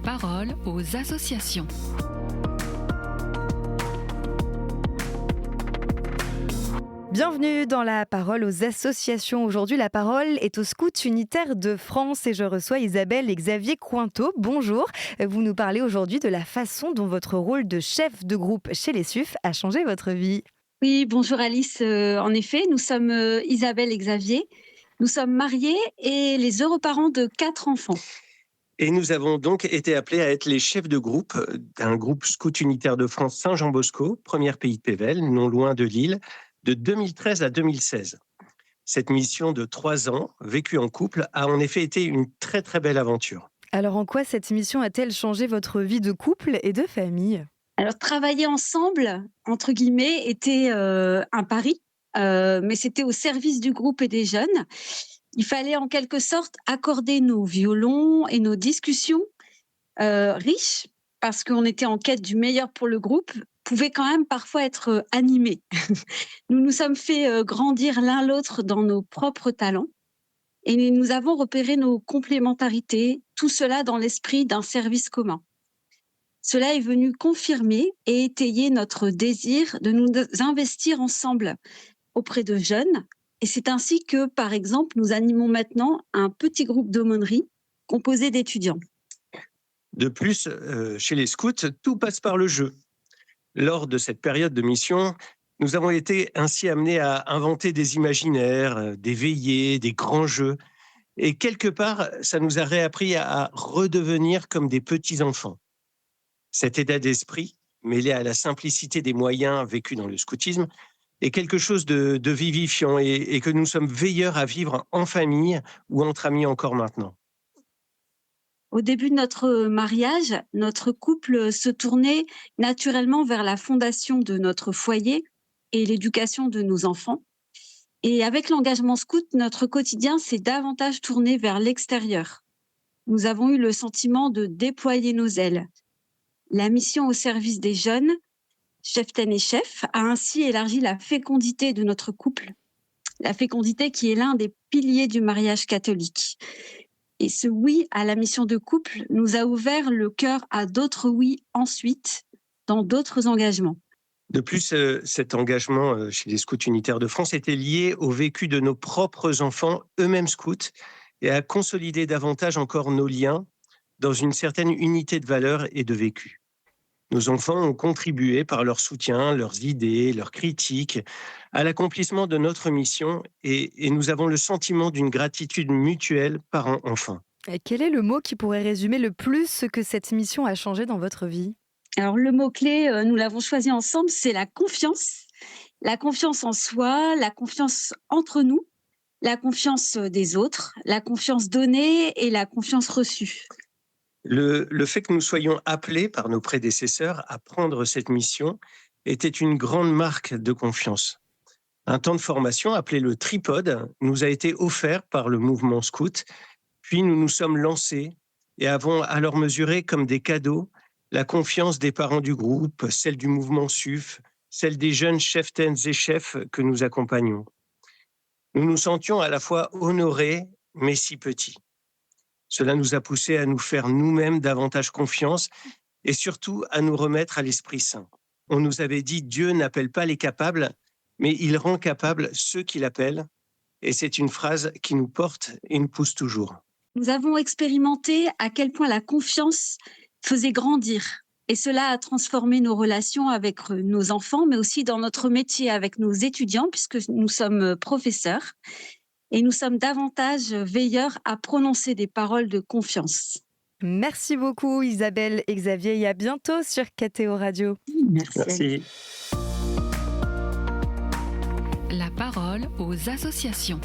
parole aux associations. Bienvenue dans la parole aux associations. Aujourd'hui, la parole est aux Scouts unitaires de France et je reçois Isabelle et Xavier Cointeau. Bonjour. Vous nous parlez aujourd'hui de la façon dont votre rôle de chef de groupe chez les SUF a changé votre vie. Oui, bonjour Alice. En effet, nous sommes Isabelle et Xavier. Nous sommes mariés et les heureux parents de 4 enfants. Et nous avons donc été appelés à être les chefs de groupe d'un groupe Scout unitaire de France Saint-Jean-Bosco, premier pays de Pével, non loin de Lille, de 2013 à 2016. Cette mission de 3 ans, vécue en couple, a en effet été une très très belle aventure. Alors en quoi cette mission a-t-elle changé votre vie de couple et de famille ? Alors, travailler ensemble, entre guillemets, était un pari, mais c'était au service du groupe et des jeunes. Il fallait en quelque sorte accorder nos violons et nos discussions riches, parce qu'on était en quête du meilleur pour le groupe, pouvaient quand même parfois être animés. Nous nous sommes fait grandir l'un l'autre dans nos propres talents et nous avons repéré nos complémentarités, tout cela dans l'esprit d'un service commun. Cela est venu confirmer et étayer notre désir de nous investir ensemble auprès de jeunes. Et c'est ainsi que, par exemple, nous animons maintenant un petit groupe d'aumônerie composé d'étudiants. De plus, chez les scouts, tout passe par le jeu. Lors de cette période de mission, nous avons été ainsi amenés à inventer des imaginaires, des veillées, des grands jeux. Et quelque part, ça nous a réappris à redevenir comme des petits-enfants. Cet état d'esprit, mêlé à la simplicité des moyens vécus dans le scoutisme, est quelque chose de vivifiant et que nous sommes veilleurs à vivre en famille ou entre amis encore maintenant. Au début de notre mariage, notre couple se tournait naturellement vers la fondation de notre foyer et l'éducation de nos enfants. Et avec l'engagement scout, notre quotidien s'est davantage tourné vers l'extérieur. Nous avons eu le sentiment de déployer nos ailes. La mission au service des jeunes, cheftaine et chef, a ainsi élargi la fécondité de notre couple. La fécondité qui est l'un des piliers du mariage catholique. Et ce oui à la mission de couple nous a ouvert le cœur à d'autres oui ensuite, dans d'autres engagements. De plus, cet engagement chez les Scouts unitaires de France était lié au vécu de nos propres enfants, eux-mêmes scouts, et a consolidé davantage encore nos liens dans une certaine unité de valeurs et de vécu. Nos enfants ont contribué par leur soutien, leurs idées, leurs critiques, à l'accomplissement de notre mission et nous avons le sentiment d'une gratitude mutuelle parents-enfants. Et quel est le mot qui pourrait résumer le plus ce que cette mission a changé dans votre vie ? Alors le mot-clé, nous l'avons choisi ensemble, c'est la confiance. La confiance en soi, la confiance entre nous, la confiance des autres, la confiance donnée et la confiance reçue. Le fait que nous soyons appelés par nos prédécesseurs à prendre cette mission était une grande marque de confiance. Un temps de formation appelé le Tripode nous a été offert par le mouvement scout, puis nous nous sommes lancés et avons alors mesuré comme des cadeaux la confiance des parents du groupe, celle du mouvement SUF, celle des jeunes cheftaines et chefs que nous accompagnons. Nous nous sentions à la fois honorés, mais si petits. Cela nous a poussés à nous faire nous-mêmes davantage confiance et surtout à nous remettre à l'Esprit Saint. On nous avait dit « Dieu n'appelle pas les capables, mais il rend capables ceux qui l'appellent ». Et c'est une phrase qui nous porte et nous pousse toujours. Nous avons expérimenté à quel point la confiance faisait grandir. Et cela a transformé nos relations avec nos enfants, mais aussi dans notre métier avec nos étudiants, puisque nous sommes professeurs. Et nous sommes davantage veilleurs à prononcer des paroles de confiance. Merci beaucoup Isabelle et Xavier et à bientôt sur KTO Radio. Merci. La parole aux associations.